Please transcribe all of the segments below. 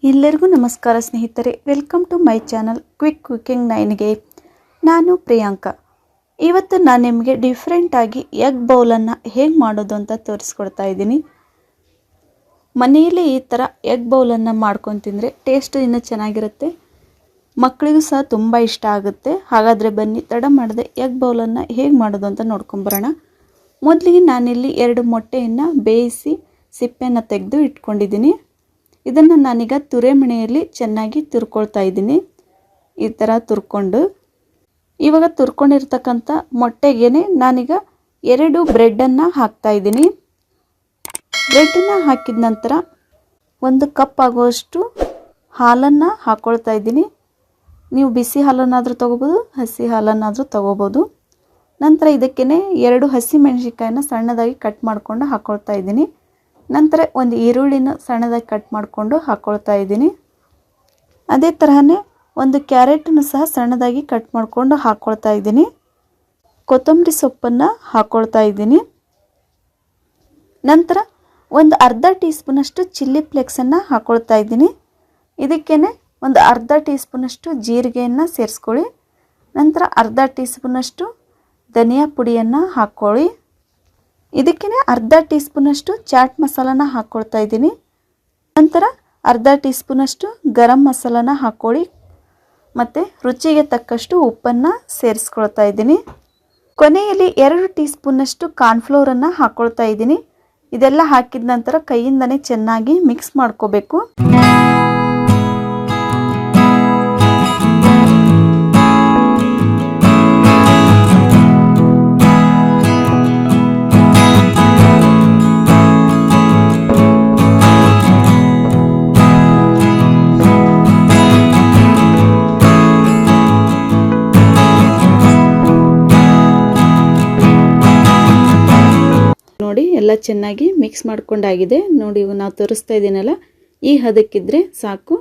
ಎಲ್ಲರಿಗೂ ನಮಸ್ಕಾರ ಸ್ನೇಹಿತರೆ, welcome to my channel quick cooking 9ಗೆ. ನಾನು ಪ್ರಿಯಾಂಕಾ. ಇವತ್ತು ನಾನು ನಿಮಗೆ ಡಿಫ್ರೆಂಟಾಗಿ ಎಗ್ ಬೌಲನ್ನು ಹೇಗೆ ಮಾಡೋದು ಅಂತ ತೋರಿಸ್ಕೊಡ್ತಾ ಇದ್ದೀನಿ. ಮನೆಯಲ್ಲಿ ಈ ಥರ ಎಗ್ ಬೌಲನ್ನು ಮಾಡ್ಕೊಂಡು ತಿಂದರೆ ಟೇಸ್ಟ್ ಇನ್ನೂ ಚೆನ್ನಾಗಿರುತ್ತೆ, ಮಕ್ಕಳಿಗೂ ಸಹ ತುಂಬ ಇಷ್ಟ ಆಗುತ್ತೆ. ಹಾಗಾದರೆ ಬನ್ನಿ ತಡ ಮಾಡದೆ ಎಗ್ ಬೌಲನ್ನು ಹೇಗೆ ಮಾಡೋದು ಅಂತ ನೋಡ್ಕೊಂಬರೋಣ. ಮೊದಲಿಗೆ ನಾನಿಲ್ಲಿ 2 ಮೊಟ್ಟೆಯನ್ನು ಬೇಯಿಸಿ ಸಿಪ್ಪೆಯನ್ನು ತೆಗೆದು ಇಟ್ಕೊಂಡಿದ್ದೀನಿ. ಇದನ್ನು ನಾನೀಗ ತುರೆಮಣೆಯಲ್ಲಿ ಚೆನ್ನಾಗಿ ತುರ್ಕೊಳ್ತಾ ಇದ್ದೀನಿ. ಈ ಥರ ತುರ್ಕೊಂಡು ಇವಾಗ ತುರ್ಕೊಂಡಿರ್ತಕ್ಕಂಥ ಮೊಟ್ಟೆಗೆ ನಾನೀಗ 2 ಬ್ರೆಡ್ಡನ್ನು ಹಾಕ್ತಾ ಇದ್ದೀನಿ. ಬ್ರೆಡ್ಡನ್ನು ಹಾಕಿದ ನಂತರ 1 ಕಪ್ ಆಗುವಷ್ಟು ಹಾಲನ್ನು ಹಾಕ್ಕೊಳ್ತಾ ಇದ್ದೀನಿ. ನೀವು ಬಿಸಿ ಹಾಲನ್ನಾದರೂ ತೊಗೋಬೋದು, ಹಸಿ ಹಾಲನ್ನಾದರೂ ತೊಗೋಬೋದು. ನಂತರ ಇದಕ್ಕೇ 2 ಹಸಿಮೆಣಸಿನ್ಕಾಯಿನ ಸಣ್ಣದಾಗಿ ಕಟ್ ಮಾಡಿಕೊಂಡು ಹಾಕ್ಕೊಳ್ತಾ ಇದ್ದೀನಿ. ನಂತರ 1 ಈರುಳ್ಳಿನ ಸಣ್ಣದಾಗಿ ಕಟ್ ಮಾಡಿಕೊಂಡು ಹಾಕ್ಕೊಳ್ತಾ ಇದ್ದೀನಿ. ಅದೇ ತರಹನೇ 1 ಕ್ಯಾರೆಟನ್ನು ಸಹ ಸಣ್ಣದಾಗಿ ಕಟ್ ಮಾಡಿಕೊಂಡು ಹಾಕ್ಕೊಳ್ತಾ ಇದ್ದೀನಿ. ಕೊತ್ತಂಬರಿ ಸೊಪ್ಪನ್ನು ಹಾಕ್ಕೊಳ್ತಾ ಇದ್ದೀನಿ. ನಂತರ 1 ಅರ್ಧ ಟೀ ಸ್ಪೂನಷ್ಟು ಚಿಲ್ಲಿ ಫ್ಲೇಕ್ಸನ್ನು ಹಾಕ್ಕೊಳ್ತಾ ಇದ್ದೀನಿ. ಇದಕ್ಕೇ 1 ಅರ್ಧ ಟೀ ಸ್ಪೂನಷ್ಟು ಜೀರಿಗೆಯನ್ನು ಸೇರಿಸ್ಕೊಳ್ಳಿ. ನಂತರ ಅರ್ಧ ಟೀ ಸ್ಪೂನಷ್ಟು ಧನಿಯಾ ಪುಡಿಯನ್ನು ಹಾಕ್ಕೊಳ್ಳಿ. ಇದಕ್ಕೇ ಅರ್ಧ ಟೀ ಸ್ಪೂನಷ್ಟು ಚಾಟ್ ಮಸಾಲಾನ ಹಾಕ್ಕೊಳ್ತಾ ಇದ್ದೀನಿ. ನಂತರ ಅರ್ಧ ಟೀ ಸ್ಪೂನಷ್ಟು ಗರಂ ಮಸಾಲಾನ ಹಾಕ್ಕೊಳ್ಳಿ. ಮತ್ತು ರುಚಿಗೆ ತಕ್ಕಷ್ಟು ಉಪ್ಪನ್ನು ಸೇರಿಸ್ಕೊಳ್ತಾ ಇದ್ದೀನಿ. ಕೊನೆಯಲ್ಲಿ 2 ಟೀ ಸ್ಪೂನಷ್ಟು ಕಾರ್ನ್ಫ್ಲೋರನ್ನು ಹಾಕ್ಕೊಳ್ತಾ ಇದ್ದೀನಿ. ಇದೆಲ್ಲ ಹಾಕಿದ ನಂತರ ಕೈಯಿಂದನೇ ಚೆನ್ನಾಗಿ ಮಿಕ್ಸ್ ಮಾಡ್ಕೋಬೇಕು. ನೋಡಿ, ಎಲ್ಲ ಚೆನ್ನಾಗಿ ಮಿಕ್ಸ್ ಮಾಡ್ಕೊಂಡಾಗಿದೆ. ನೋಡಿ, ನಾವು ತೋರಿಸ್ತಾ ಇದ್ದೀನಲ್ಲ, ಈ ಹದಕ್ಕಿದ್ರೆ ಸಾಕು.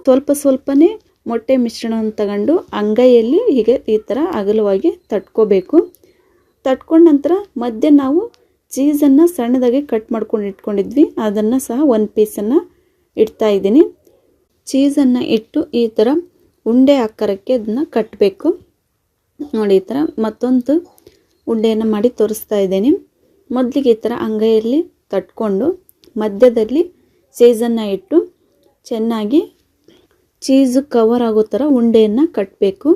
ಸ್ವಲ್ಪನೇ ಮೊಟ್ಟೆ ಮಿಶ್ರಣವನ್ನು ತಗೊಂಡು ಅಂಗೈಯಲ್ಲಿ ಹೀಗೆ ಈ ಥರ ಅಗಲವಾಗಿ ತಟ್ಕೋಬೇಕು. ತಟ್ಕೊಂಡ ನಂತರ ಮಧ್ಯೆ ನಾವು ಚೀಸನ್ನು ಸಣ್ಣದಾಗಿ ಕಟ್ ಮಾಡ್ಕೊಂಡು ಇಟ್ಕೊಂಡಿದ್ವಿ, ಅದನ್ನು ಸಹ 1 ಪೀಸನ್ನು ಇಡ್ತಾ ಇದ್ದೀನಿ. ಚೀಸನ್ನು ಇಟ್ಟು ಈ ಥರ ಉಂಡೆ ಆಕಾರಕ್ಕೆ ಅದನ್ನು ಕಟ್ಟಬೇಕು. ನೋಡಿ, ಈ ಥರ ಮತ್ತೊಂದು ಉಂಡೆಯನ್ನು ಮಾಡಿ ತೋರಿಸ್ತಾ ಇದ್ದೀನಿ. ಮೊದಲಿಗೆ ಈ ಥರ ಅಂಗೈಯಲ್ಲಿ ತಟ್ಕೊಂಡು ಮಧ್ಯದಲ್ಲಿ ಚೀಸನ್ನು ಇಟ್ಟು ಚೆನ್ನಾಗಿ ಚೀಸು ಕವರ್ ಆಗೋ ಥರ ಉಂಡೆಯನ್ನು ಕಟ್ಟಬೇಕು.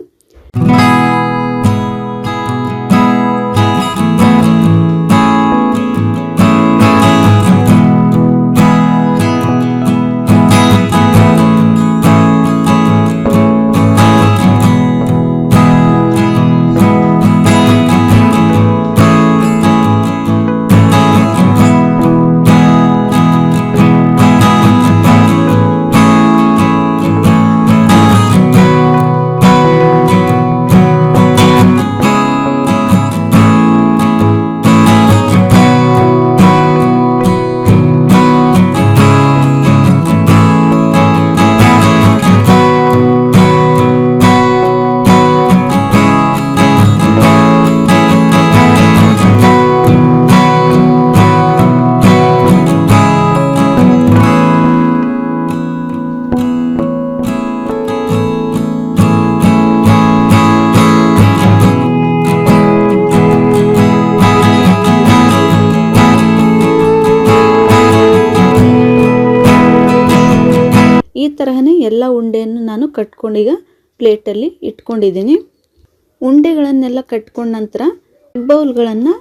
ಈ ತರಹನೇ ಎಲ್ಲ ಉಂಡೆಯನ್ನು ನಾನು ಕಟ್ಕೊಂಡೀಗ ಪ್ಲೇಟಲ್ಲಿ ಇಟ್ಕೊಂಡಿದ್ದೀನಿ. ಉಂಡೆಗಳನ್ನೆಲ್ಲ ಕಟ್ಕೊಂಡ ನಂತರ ಬೌಲ್ಗಳನ್ನು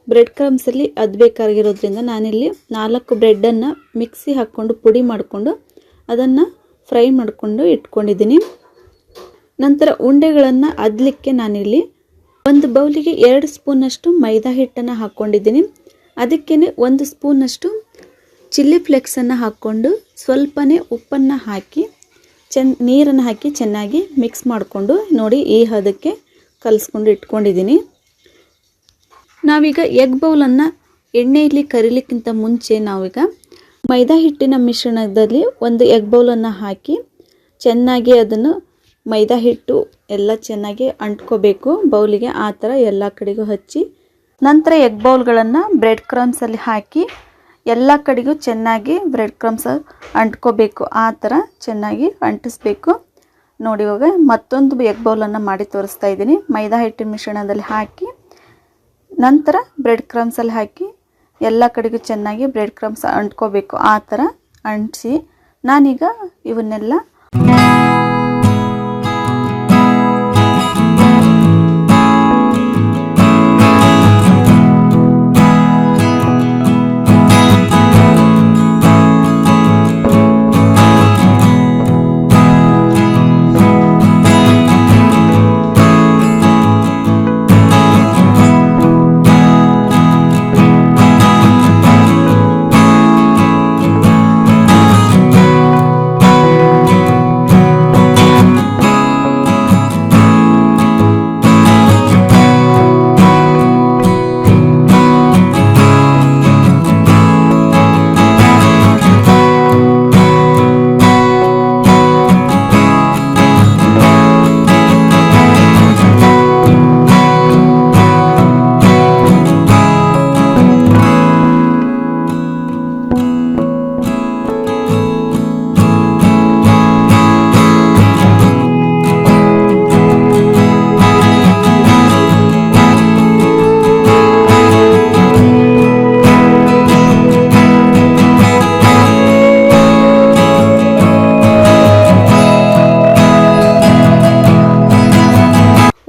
ಬ್ರೆಡ್ ಕ್ರಮ್ಸಲ್ಲಿ ಅದ್ಬೇಕಾಗಿರೋದ್ರಿಂದ ನಾನಿಲ್ಲಿ 4 ಬ್ರೆಡ್ಡನ್ನು ಮಿಕ್ಸಿ ಹಾಕ್ಕೊಂಡು ಪುಡಿ ಮಾಡಿಕೊಂಡು ಅದನ್ನು ಫ್ರೈ ಮಾಡಿಕೊಂಡು ಇಟ್ಕೊಂಡಿದ್ದೀನಿ. ನಂತರ ಉಂಡೆಗಳನ್ನು ಅದ್ಲಿಕ್ಕೆ ನಾನಿಲ್ಲಿ 1 ಬೌಲಿಗೆ 2 ಸ್ಪೂನಷ್ಟು ಮೈದಾ ಹಿಟ್ಟನ್ನು ಹಾಕ್ಕೊಂಡಿದ್ದೀನಿ. ಅದಕ್ಕೇ 1 ಸ್ಪೂನಷ್ಟು ಚಿಲ್ಲಿ ಫ್ಲೇಕ್ಸನ್ನು ಹಾಕ್ಕೊಂಡು ಸ್ವಲ್ಪನೇ ಉಪ್ಪನ್ನು ಹಾಕಿ ನೀರನ್ನು ಹಾಕಿ ಚೆನ್ನಾಗಿ ಮಿಕ್ಸ್ ಮಾಡಿಕೊಂಡು ನೋಡಿ ಈ ಹದಕ್ಕೆ ಕಲಿಸ್ಕೊಂಡು ಇಟ್ಕೊಂಡಿದ್ದೀನಿ. ನಾವೀಗ ಎಗ್ ಬೌಲನ್ನು ಎಣ್ಣೆಯಲ್ಲಿ ಕರಿಲಿಕ್ಕಿಂತ ಮುಂಚೆ ನಾವೀಗ ಮೈದಾ ಹಿಟ್ಟಿನ ಮಿಶ್ರಣದಲ್ಲಿ 1 ಎಗ್ ಬೌಲನ್ನು ಹಾಕಿ ಚೆನ್ನಾಗಿ ಅದನ್ನು ಮೈದಾ ಹಿಟ್ಟು ಎಲ್ಲ ಚೆನ್ನಾಗಿ ಅಂಟ್ಕೋಬೇಕು ಬೌಲಿಗೆ. ಆ ಥರ ಎಲ್ಲ ಕಡೆಗೂ ಹಚ್ಚಿ ನಂತರ ಎಗ್ ಬೌಲ್ಗಳನ್ನು ಬ್ರೆಡ್ ಕ್ರಮ್ಸಲ್ಲಿ ಹಾಕಿ ಎಲ್ಲ ಕಡೆಗೂ ಚೆನ್ನಾಗಿ ಬ್ರೆಡ್ ಕ್ರಮ್ಸ್ ಅಂಟ್ಕೋಬೇಕು. ಆ ಥರ ಚೆನ್ನಾಗಿ ಅಂಟಿಸ್ಬೇಕು. ನೋಡಿ ಇವಾಗ ಮತ್ತೊಂದು ಎಗ್ ಬೌಲನ್ನು ಮಾಡಿ ತೋರಿಸ್ತಾ ಇದ್ದೀನಿ. ಮೈದಾ ಹಿಟ್ಟಿನ ಮಿಶ್ರಣದಲ್ಲಿ ಹಾಕಿ ನಂತರ ಬ್ರೆಡ್ ಕ್ರಮ್ಸಲ್ಲಿ ಹಾಕಿ ಎಲ್ಲ ಕಡೆಗೂ ಚೆನ್ನಾಗಿ ಬ್ರೆಡ್ ಕ್ರಮ್ಸ್ ಅಂಟ್ಕೋಬೇಕು. ಆ ಥರ ಅಂಟಿಸಿ ನಾನೀಗ ಇವನ್ನೆಲ್ಲ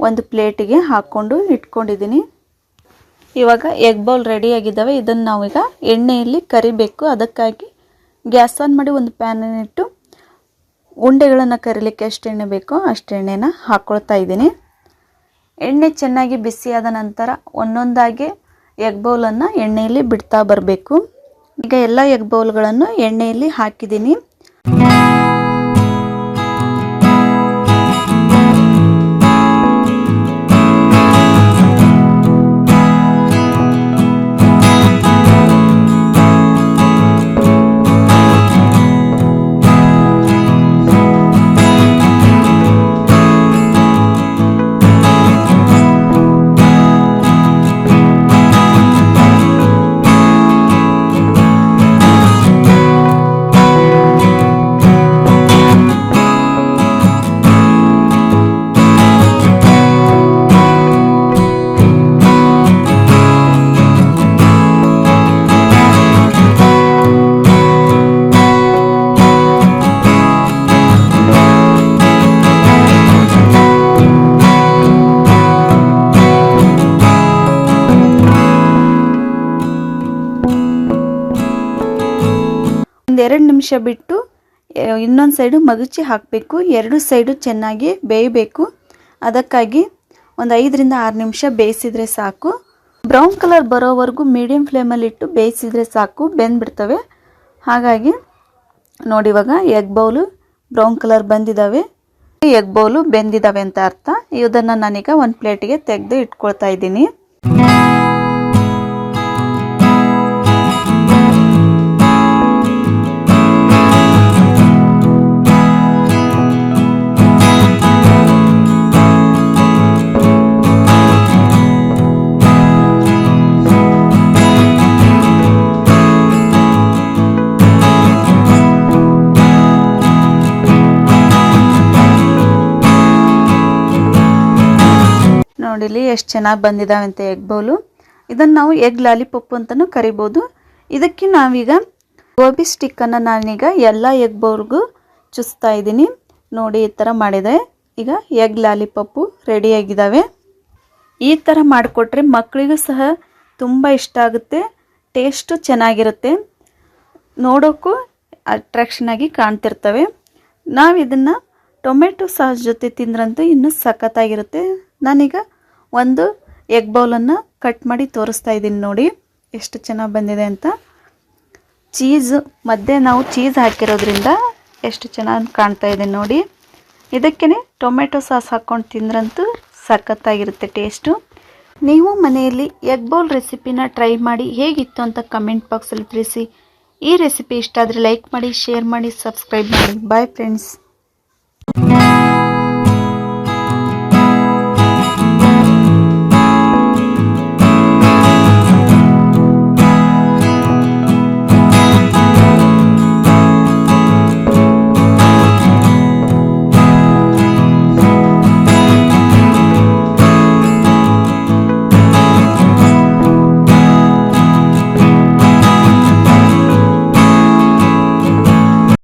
ಒಂದು ಪ್ಲೇಟಿಗೆ ಹಾಕ್ಕೊಂಡು ಇಟ್ಕೊಂಡಿದ್ದೀನಿ. ಇವಾಗ ಎಗ್ ಬೌಲ್ ರೆಡಿ ಆಗಿದ್ದಾವೆ. ಇದನ್ನು ನಾವೀಗ ಎಣ್ಣೆಯಲ್ಲಿ ಕರಿಬೇಕು. ಅದಕ್ಕಾಗಿ ಗ್ಯಾಸ್ ಆನ್ ಮಾಡಿ ಒಂದು ಪ್ಯಾನನ್ನು ಇಟ್ಟು ಉಂಡೆಗಳನ್ನು ಕರಿಲಿಕ್ಕೆ ಎಷ್ಟು ಎಣ್ಣೆ ಬೇಕೋ ಅಷ್ಟು ಎಣ್ಣೆನ ಹಾಕ್ಕೊಳ್ತಾ ಇದ್ದೀನಿ. ಎಣ್ಣೆ ಚೆನ್ನಾಗಿ ಬಿಸಿಯಾದ ನಂತರ ಒಂದೊಂದಾಗಿ ಎಗ್ ಬೌಲನ್ನು ಎಣ್ಣೆಯಲ್ಲಿ ಬಿಡ್ತಾ ಬರಬೇಕು. ಈಗ ಎಲ್ಲ ಎಗ್ ಬೌಲ್ಗಳನ್ನು ಎಣ್ಣೆಯಲ್ಲಿ ಹಾಕಿದ್ದೀನಿ. ಒಂದೆರಡು ನಿಮಿಷ ಬಿಟ್ಟು ಇನ್ನೊಂದು ಸೈಡು ಮಗುಚಿ ಹಾಕಬೇಕು. ಎರಡು ಸೈಡು ಚೆನ್ನಾಗಿ ಬೇಯಬೇಕು. ಅದಕ್ಕಾಗಿ ಒಂದು 5 ರಿಂದ 6 ನಿಮಿಷ ಬೇಯಿಸಿದರೆ ಸಾಕು. ಬ್ರೌನ್ ಕಲರ್ ಬರೋವರೆಗೂ ಮೀಡಿಯಂ ಫ್ಲೇಮಲ್ಲಿ ಇಟ್ಟು ಬೇಯಿಸಿದರೆ ಸಾಕು, ಬೆಂದ್ಬಿಡ್ತವೆ. ಹಾಗಾಗಿ ನೋಡಿ ಇವಾಗ ಎಗ್ ಬೌಲು ಬ್ರೌನ್ ಕಲರ್ ಬಂದಿದ್ದಾವೆ. ಎಗ್ ಬೌಲು ಬೆಂದಿದ್ದಾವೆ ಅಂತ ಅರ್ಥ. ಇದನ್ನು ನಾನೀಗ ಒಂದು ಪ್ಲೇಟಿಗೆ ತೆಗೆದು ಇಟ್ಕೊಳ್ತಾ ಇದ್ದೀನಿ. ನೋಡಿಲಿ ಎಷ್ಟು ಚೆನ್ನಾಗಿ ಬಂದಿದ್ದಾವೆ ಅಂತ ಎಗ್ ಬೌಲು. ಇದನ್ನು ನಾವು ಎಗ್ ಲಾಲಿಪಾಪ್ ಅಂತಲೂ ಕರಿಬೋದು. ಇದಕ್ಕೆ ನಾವೀಗ ಗೋಬಿ ಸ್ಟಿಕ್ಕನ್ನು ನಾನೀಗ ಎಲ್ಲ ಎಗ್ ಬೌಲ್ಗೂ ಚುಸ್ತಾ ಇದ್ದೀನಿ. ನೋಡಿ ಈ ಥರ ಮಾಡಿದೆ. ಈಗ ಎಗ್ ಲಾಲಿಪಾಪು ರೆಡಿಯಾಗಿದ್ದಾವೆ. ಈ ಥರ ಮಾಡಿಕೊಟ್ರೆ ಮಕ್ಕಳಿಗೂ ಸಹ ತುಂಬ ಇಷ್ಟ ಆಗುತ್ತೆ. ಟೇಸ್ಟು ಚೆನ್ನಾಗಿರುತ್ತೆ, ನೋಡೋಕ್ಕೂ ಅಟ್ರಾಕ್ಷನ್ ಆಗಿ ಕಾಣ್ತಿರ್ತವೆ. ನಾವು ಇದನ್ನು ಟೊಮೆಟೊ ಸಾಸ್ ಜೊತೆ ತಿಂದ್ರಂತೂ ಇನ್ನೂ ಸಖತ್ತಾಗಿರುತ್ತೆ. ನಾನೀಗ ಒಂದು ಎಗ್ ಬೌಲನ್ನು ಕಟ್ ಮಾಡಿ ತೋರಿಸ್ತಾ ಇದ್ದೀನಿ. ನೋಡಿ ಎಷ್ಟು ಚೆನ್ನಾಗಿ ಬಂದಿದೆ ಅಂತ. ಚೀಸು ಮಧ್ಯೆ ನಾವು ಚೀಸ್ ಹಾಕಿರೋದ್ರಿಂದ ಎಷ್ಟು ಚೆನ್ನಾಗಿ ಕಾಣ್ತಾ ಇದೆ ನೋಡಿ. ಇದಕ್ಕೇ ಟೊಮೆಟೊ ಸಾಸ್ ಹಾಕ್ಕೊಂಡು ತಿಂದ್ರಂತೂ ಸಖತ್ತಾಗಿರುತ್ತೆ ಟೇಸ್ಟು. ನೀವು ಮನೆಯಲ್ಲಿ ಎಗ್ ಬೌಲ್ ರೆಸಿಪಿನ ಟ್ರೈ ಮಾಡಿ ಹೇಗಿತ್ತು ಅಂತ ಕಮೆಂಟ್ ಬಾಕ್ಸಲ್ಲಿ ತಿಳಿಸಿ. ಈ ರೆಸಿಪಿ ಇಷ್ಟ ಆದರೆ ಲೈಕ್ ಮಾಡಿ, ಶೇರ್ ಮಾಡಿ, ಸಬ್ಸ್ಕ್ರೈಬ್ ಮಾಡಿ. Bye friends.